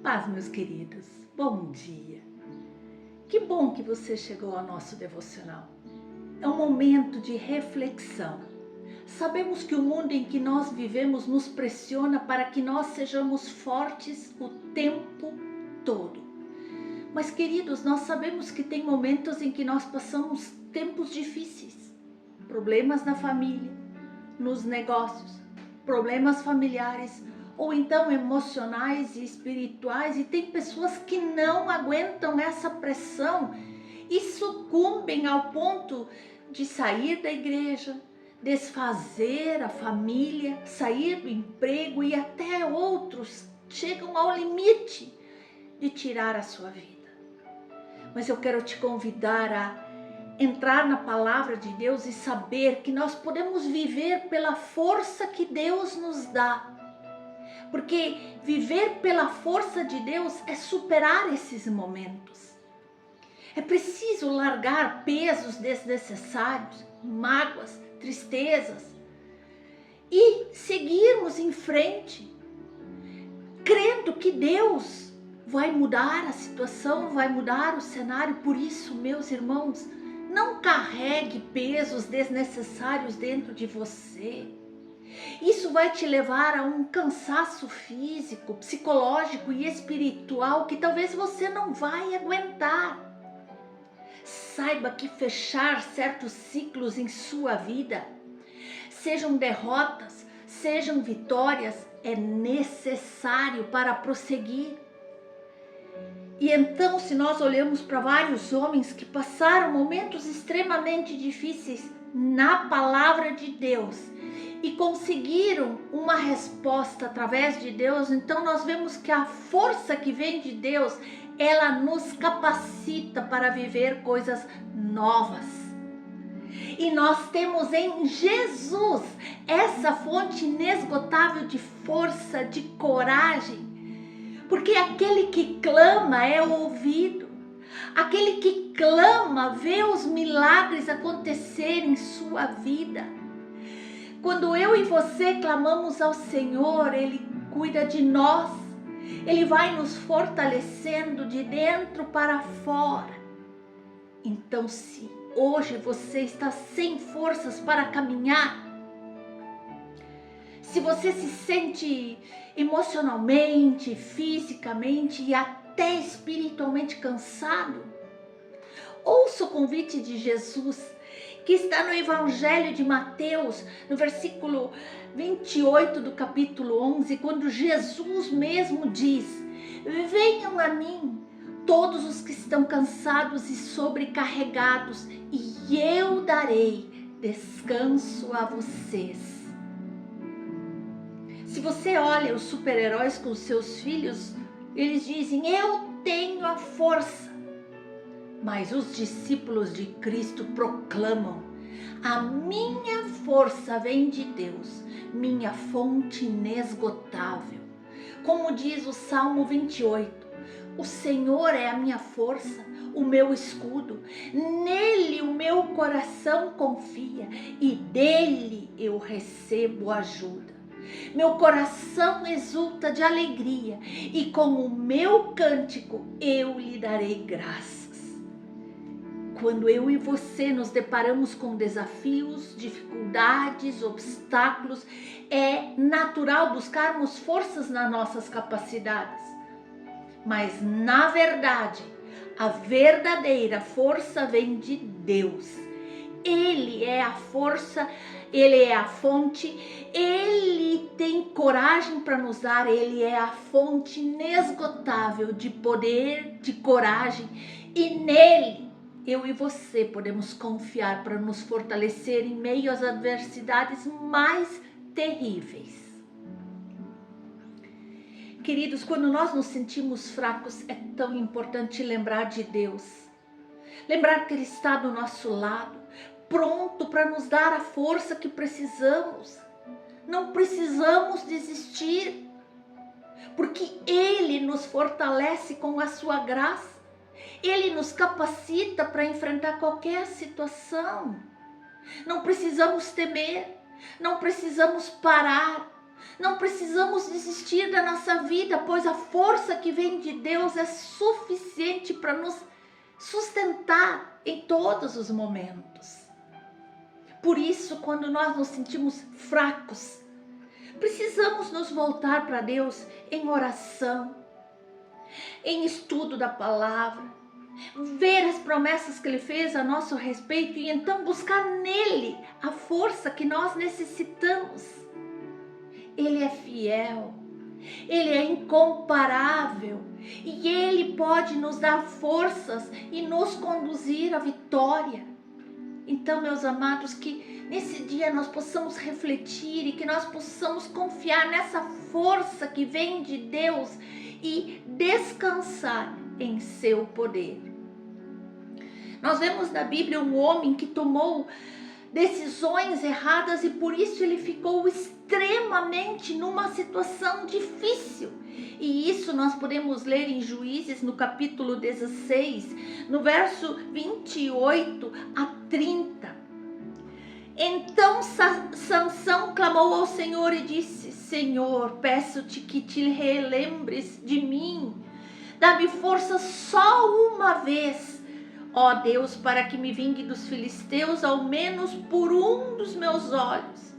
Paz, meus queridos, bom dia. Que bom que você chegou ao nosso devocional. É um momento de reflexão. Sabemos que o mundo em que nós vivemos nos pressiona para que nós sejamos fortes o tempo todo. Mas, queridos, nós sabemos que tem momentos em que nós passamos tempos difíceis. Problemas na família, nos negócios, problemas familiares, ou então emocionais e espirituais, e tem pessoas que não aguentam essa pressão e sucumbem ao ponto de sair da igreja, desfazer a família, sair do emprego, e até outros chegam ao limite de tirar a sua vida. Mas eu quero te convidar a entrar na palavra de Deus e saber que nós podemos viver pela força que Deus nos dá. Porque viver pela força de Deus é superar esses momentos. É preciso largar pesos desnecessários, mágoas, tristezas e seguirmos em frente, crendo que Deus vai mudar a situação, vai mudar o cenário. Por isso, meus irmãos, não carregue pesos desnecessários dentro de você. Isso vai te levar a um cansaço físico, psicológico e espiritual que talvez você não vai aguentar. Saiba que fechar certos ciclos em sua vida, sejam derrotas, sejam vitórias, é necessário para prosseguir. E então, se nós olhamos para vários homens que passaram momentos extremamente difíceis na palavra de Deus e conseguiram uma resposta através de Deus, então nós vemos que a força que vem de Deus, ela nos capacita para viver coisas novas. E nós temos em Jesus essa fonte inesgotável de força, de coragem, porque aquele que clama é ouvido, aquele que clama vê os milagres acontecerem em sua vida. Quando eu e você clamamos ao Senhor, Ele cuida de nós, Ele vai nos fortalecendo de dentro para fora. Então, se hoje você está sem forças para caminhar, se você se sente emocionalmente, fisicamente e até espiritualmente cansado, ouça o convite de Jesus, que está no Evangelho de Mateus, no versículo 28 do capítulo 11, quando Jesus mesmo diz: venham a mim todos os que estão cansados e sobrecarregados, e eu darei descanso a vocês. Se você olha os super-heróis com seus filhos, eles dizem: eu tenho a força. Mas os discípulos de Cristo proclamam: a minha força vem de Deus, minha fonte inesgotável. Como diz o Salmo 28, o Senhor é a minha força, o meu escudo, nele o meu coração confia e dele eu recebo ajuda. Meu coração exulta de alegria e com o meu cântico eu lhe darei graças. Quando eu e você nos deparamos com desafios, dificuldades, obstáculos, é natural buscarmos forças nas nossas capacidades. Mas, na verdade, a verdadeira força vem de Deus. Ele é a força, Ele é a fonte, Ele tem coragem para nos dar, Ele é a fonte inesgotável de poder, de coragem, e nele eu e você podemos confiar para nos fortalecer em meio às adversidades mais terríveis. Queridos, quando nós nos sentimos fracos, é tão importante lembrar de Deus. Lembrar que Ele está do nosso lado, pronto para nos dar a força que precisamos. Não precisamos desistir, porque Ele nos fortalece com a sua graça. Ele nos capacita para enfrentar qualquer situação. Não precisamos temer, não precisamos parar, Não precisamos desistir da nossa vida, pois a força que vem de Deus é suficiente para nos sustentar em todos os momentos. Por isso, quando nós nos sentimos fracos, precisamos nos voltar para Deus em oração, em estudo da palavra, ver as promessas que Ele fez a nosso respeito e então buscar nele a força que nós necessitamos. Ele é fiel, Ele é incomparável e Ele pode nos dar forças e nos conduzir à vitória. Então, meus amados, que nesse dia nós possamos refletir e que nós possamos confiar nessa força que vem de Deus e descansar em seu poder. Nós vemos na Bíblia um homem que tomou decisões erradas e por isso ele ficou extremamente numa situação difícil. E isso nós podemos ler em Juízes no capítulo 16, no verso 28 a 30. Então Sansão clamou ao Senhor e disse: Senhor, peço-te que te relembres de mim. Dá-me força só uma vez, ó Deus, para que me vingue dos filisteus, ao menos por um dos meus olhos.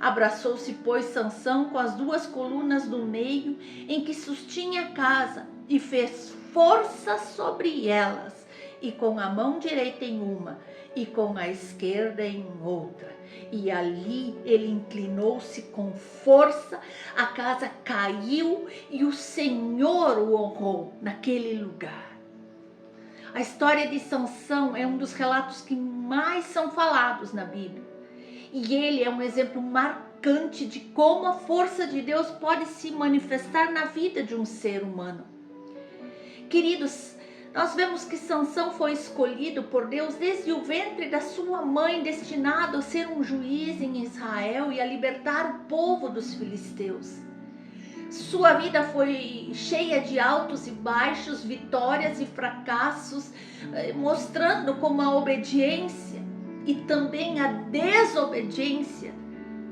Abraçou-se, pois, Sansão com as duas colunas do meio em que sustinha a casa e fez força sobre elas, e com a mão direita em uma e com a esquerda em outra. E ali ele inclinou-se com força, a casa caiu e o Senhor o honrou naquele lugar. A história de Sansão é um dos relatos que mais são falados na Bíblia. E ele é um exemplo marcante de como a força de Deus pode se manifestar na vida de um ser humano. Queridos, nós vemos que Sansão foi escolhido por Deus desde o ventre da sua mãe, destinado a ser um juiz em Israel e a libertar o povo dos filisteus. Sua vida foi cheia de altos e baixos, vitórias e fracassos, mostrando como a obediência e também a desobediência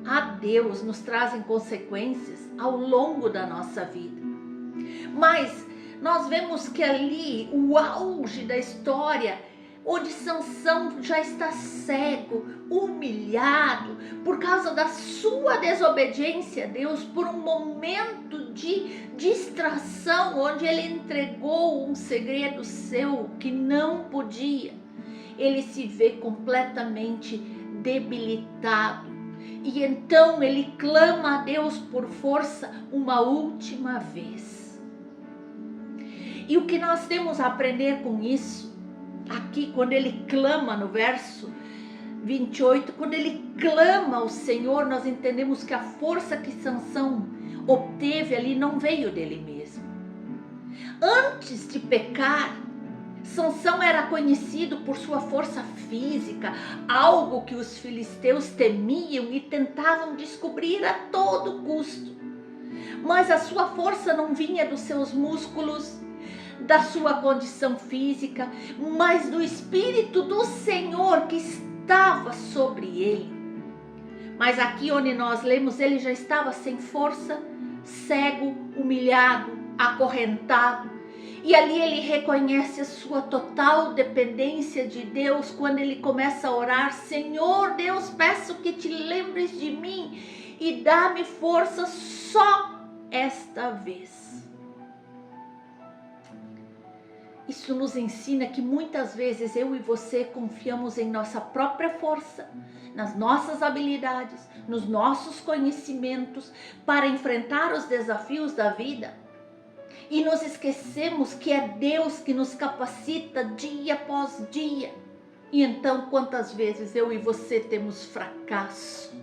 a Deus nos trazem consequências ao longo da nossa vida. Mas nós vemos que ali o auge da história, onde Sansão já está cego, humilhado, por causa da sua desobediência a Deus, por um momento de distração, onde ele entregou um segredo seu que não podia. Ele se vê completamente debilitado. E então ele clama a Deus por força uma última vez. E o que nós temos a aprender com isso? Aqui, quando ele clama no verso 28, quando ele clama ao Senhor, nós entendemos que a força que Sansão obteve ali não veio dele mesmo. Antes de pecar, Sansão era conhecido por sua força física, algo que os filisteus temiam e tentavam descobrir a todo custo. Mas a sua força não vinha dos seus músculos, da sua condição física, mas do Espírito do Senhor que estava sobre ele. Mas aqui onde nós lemos, ele já estava sem força, cego, humilhado, acorrentado. E ali ele reconhece a sua total dependência de Deus quando ele começa a orar: Senhor Deus, peço que te lembres de mim e dá-me força só esta vez. Isso nos ensina que muitas vezes eu e você confiamos em nossa própria força, nas nossas habilidades, nos nossos conhecimentos para enfrentar os desafios da vida. E nos esquecemos que é Deus que nos capacita dia após dia. E então, quantas vezes eu e você temos fracasso?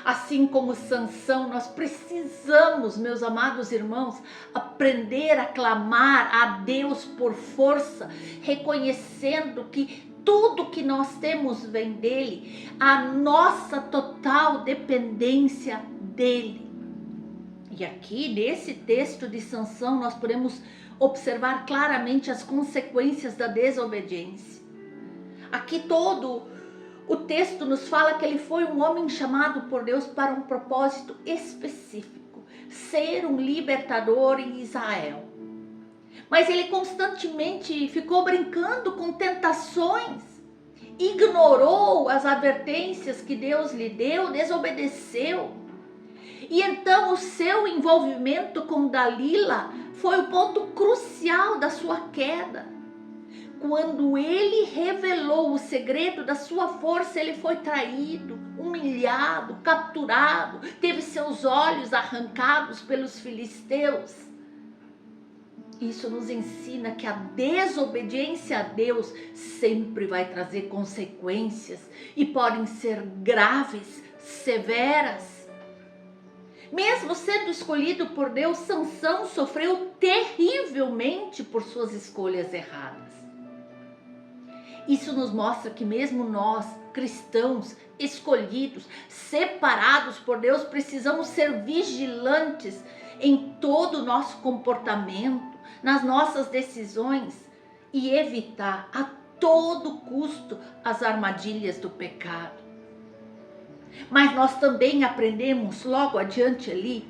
Assim como Sansão, nós precisamos, meus amados irmãos, aprender a clamar a Deus por força, reconhecendo que tudo que nós temos vem dele, a nossa total dependência dele. E aqui, nesse texto de Sansão, nós podemos observar claramente as consequências da desobediência. Aqui todo o texto nos fala que ele foi um homem chamado por Deus para um propósito específico, ser um libertador em Israel. Mas ele constantemente ficou brincando com tentações, ignorou as advertências que Deus lhe deu, desobedeceu. E então o seu envolvimento com Dalila foi o ponto crucial da sua queda. Quando ele revelou o segredo da sua força, ele foi traído, humilhado, capturado, teve seus olhos arrancados pelos filisteus. Isso nos ensina que a desobediência a Deus sempre vai trazer consequências e podem ser graves, severas. Mesmo sendo escolhido por Deus, Sansão sofreu terrivelmente por suas escolhas erradas. Isso nos mostra que mesmo nós, cristãos, escolhidos, separados por Deus, precisamos ser vigilantes em todo o nosso comportamento, nas nossas decisões e evitar a todo custo as armadilhas do pecado. Mas nós também aprendemos logo adiante ali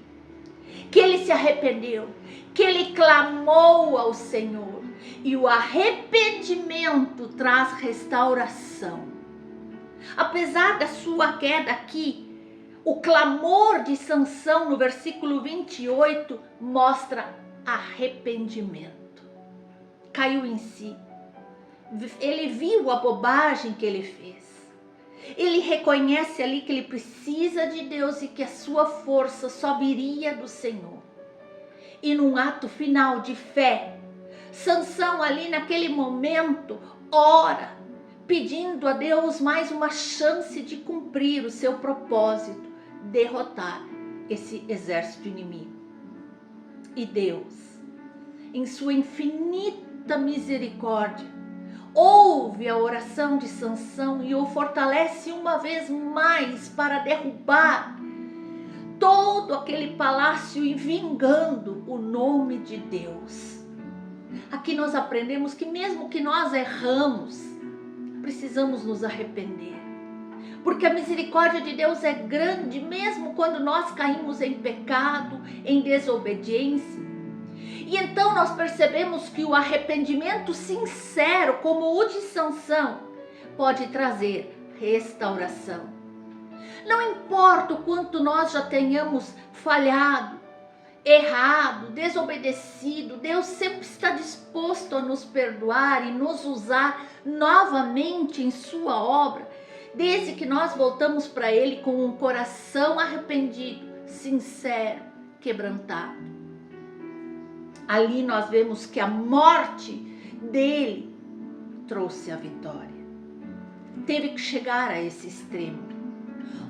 que ele se arrependeu, que ele clamou ao Senhor, e o arrependimento traz restauração. Apesar da sua queda aqui, o clamor de Sansão no versículo 28 mostra arrependimento. Caiu em si. Ele viu a bobagem que ele fez. Ele reconhece ali que ele precisa de Deus e que a sua força só viria do Senhor. E num ato final de fé, Sansão ali naquele momento ora, pedindo a Deus mais uma chance de cumprir o seu propósito, derrotar esse exército inimigo. E Deus, em sua infinita misericórdia, ouve a oração de Sansão e o fortalece uma vez mais para derrubar todo aquele palácio e vingando o nome de Deus. Aqui nós aprendemos que mesmo que nós erramos, precisamos nos arrepender. Porque a misericórdia de Deus é grande, mesmo quando nós caímos em pecado, em desobediência. E então nós percebemos que o arrependimento sincero, como o de Sansão, pode trazer restauração. Não importa o quanto nós já tenhamos falhado, errado, desobedecido, Deus sempre está disposto a nos perdoar e nos usar novamente em sua obra, desde que nós voltamos para Ele com um coração arrependido, sincero, quebrantado. Ali nós vemos que a morte dele trouxe a vitória. Teve que chegar a esse extremo.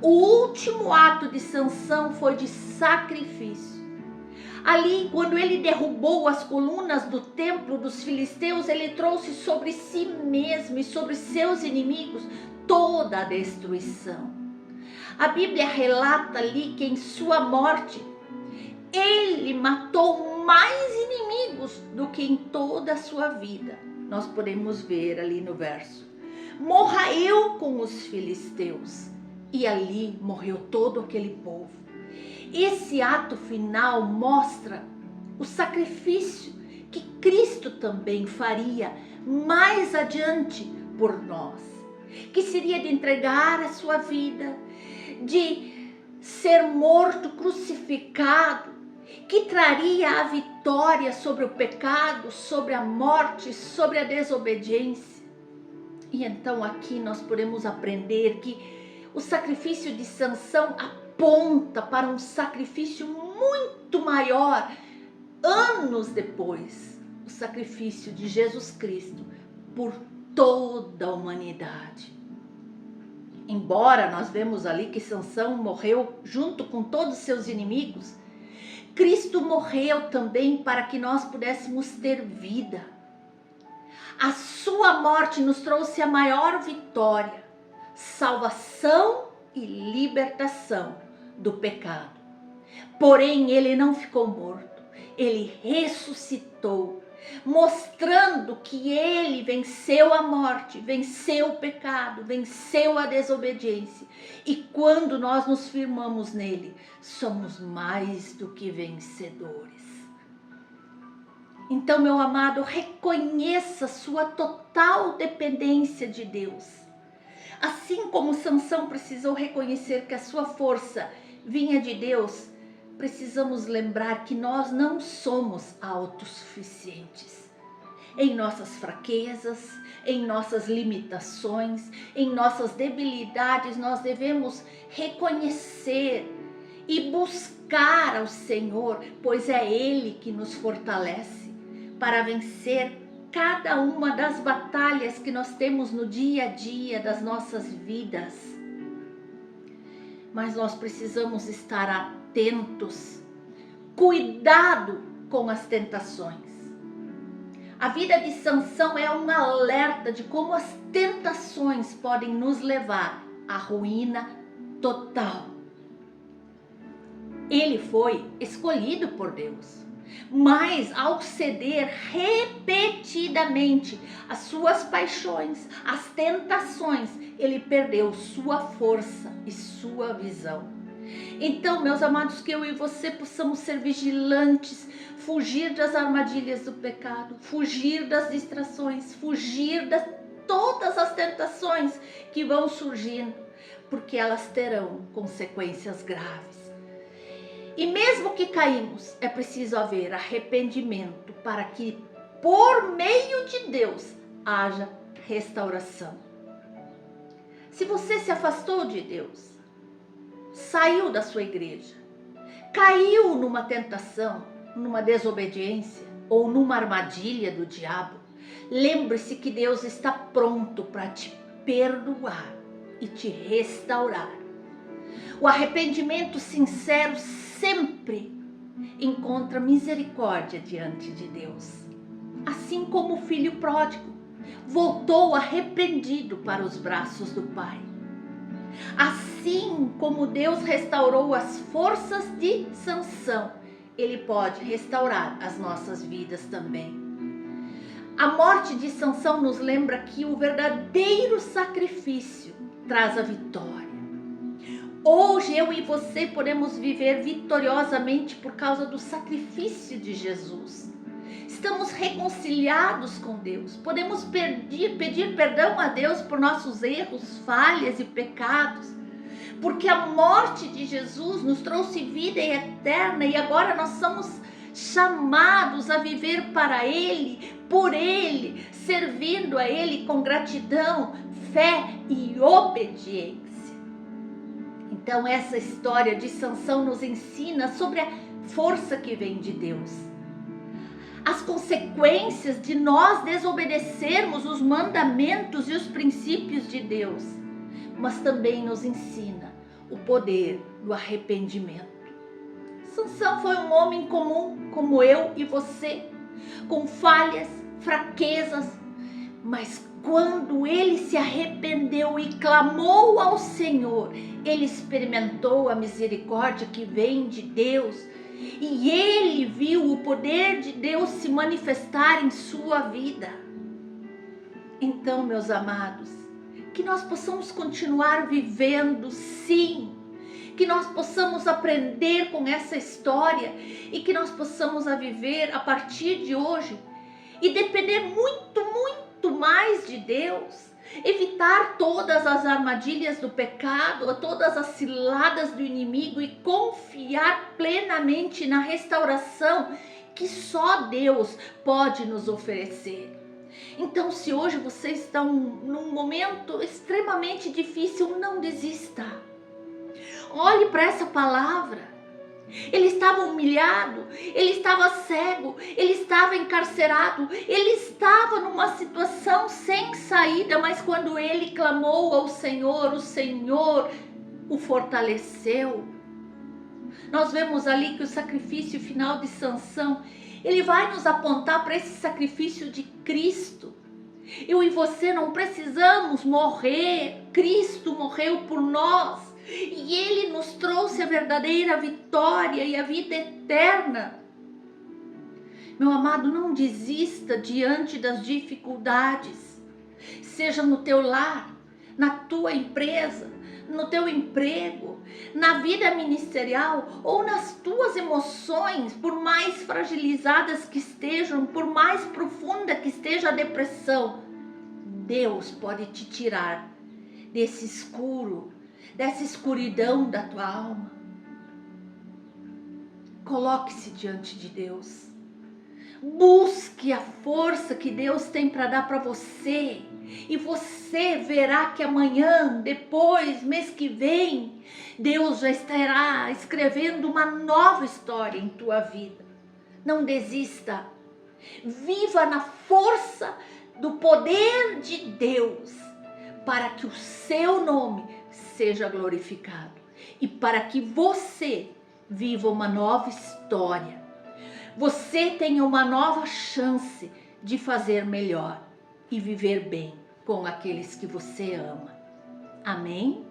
O último ato de Sansão foi de sacrifício. Ali, quando ele derrubou as colunas do templo dos filisteus, ele trouxe sobre si mesmo e sobre seus inimigos toda a destruição. A Bíblia relata ali que em sua morte, ele matou mais inimigos do que em toda a sua vida. Nós podemos ver ali no verso. Morreu com os filisteus e ali morreu todo aquele povo. Esse ato final mostra o sacrifício que Cristo também faria mais adiante por nós, que seria de entregar a sua vida, de ser morto, crucificado, que traria a vitória sobre o pecado, sobre a morte, sobre a desobediência. E então aqui nós podemos aprender que o sacrifício de Sansão aponta para um sacrifício muito maior, anos depois, o sacrifício de Jesus Cristo por toda a humanidade. Embora nós vemos ali que Sansão morreu junto com todos os seus inimigos, Cristo morreu também para que nós pudéssemos ter vida. A sua morte nos trouxe a maior vitória, salvação e libertação do pecado. Porém, ele não ficou morto. ele ressuscitou, mostrando que ele venceu a morte, venceu o pecado, venceu a desobediência. E quando nós nos firmamos nele, somos mais do que vencedores. Então, meu amado, reconheça sua total dependência de Deus. Assim como Sansão precisou reconhecer que a sua força vinha de Deus, precisamos lembrar que nós não somos autossuficientes. Em nossas fraquezas, em nossas limitações, em nossas debilidades, nós devemos reconhecer e buscar ao Senhor, pois é Ele que nos fortalece para vencer cada uma das batalhas que nós temos no dia a dia das nossas vidas. Mas nós precisamos estar atentos, cuidado com as tentações. A vida de Sansão é um alerta de como as tentações podem nos levar à ruína total. Ele foi escolhido por Deus, mas ao ceder repetidamente às suas paixões, às tentações, ele perdeu sua força e sua visão. Então, meus amados, que eu e você possamos ser vigilantes, fugir das armadilhas do pecado, fugir das distrações, fugir de todas as tentações que vão surgindo, porque elas terão consequências graves. E mesmo que caímos, é preciso haver arrependimento para que, por meio de Deus, haja restauração. Se você se afastou de Deus, saiu da sua igreja, caiu numa tentação, numa desobediência ou numa armadilha do diabo, lembre-se que Deus está pronto para te perdoar e te restaurar. O arrependimento sincero sempre encontra misericórdia diante de Deus. Assim como o filho pródigo voltou arrependido para os braços do Pai. Assim como Deus restaurou as forças de Sansão, Ele pode restaurar as nossas vidas também. A morte de Sansão nos lembra que o verdadeiro sacrifício traz a vitória. Hoje eu e você podemos viver vitoriosamente por causa do sacrifício de Jesus. Estamos reconciliados com Deus. Podemos pedir perdão a Deus por nossos erros, falhas e pecados. Porque a morte de Jesus nos trouxe vida eterna e agora nós somos chamados a viver para Ele, por Ele, servindo a Ele com gratidão, fé e obediência. Então essa história de Sansão nos ensina sobre a força que vem de Deus. As consequências de nós desobedecermos os mandamentos e os princípios de Deus. Mas também nos ensina o poder do arrependimento. Sansão foi um homem comum, como eu e você, com falhas, fraquezas, mas quando ele se arrependeu e clamou ao Senhor, ele experimentou a misericórdia que vem de Deus e ele viu o poder de Deus se manifestar em sua vida. Então, meus amados, que nós possamos continuar vivendo, sim, que nós possamos aprender com essa história e que nós possamos a viver a partir de hoje e depender muito, muito mais de Deus, evitar todas as armadilhas do pecado, todas as ciladas do inimigo e confiar plenamente na restauração que só Deus pode nos oferecer. Então, se hoje você está num momento extremamente difícil, não desista. Olhe para essa palavra. Ele estava humilhado, ele estava cego, ele estava encarcerado, ele estava numa situação sem saída, mas quando ele clamou ao Senhor, o Senhor o fortaleceu. Nós vemos ali que o sacrifício final de Sansão, ele vai nos apontar para esse sacrifício de Cristo. Eu e você não precisamos morrer, Cristo morreu por nós. E Ele nos trouxe a verdadeira vitória e a vida eterna. Meu amado, não desista diante das dificuldades. Seja no teu lar, na tua empresa, no teu emprego, na vida ministerial ou nas tuas emoções, por mais fragilizadas que estejam, por mais profunda que esteja a depressão, Deus pode te tirar desse escuro, dessa escuridão da tua alma. Coloque-se diante de Deus. Busque a força que Deus tem para dar para você. E você verá que amanhã, depois, mês que vem, Deus já estará escrevendo uma nova história em tua vida. Não desista. Viva na força do poder de Deus, para que o seu nome seja glorificado e para que você viva uma nova história. Você tenha uma nova chance de fazer melhor e viver bem com aqueles que você ama. Amém?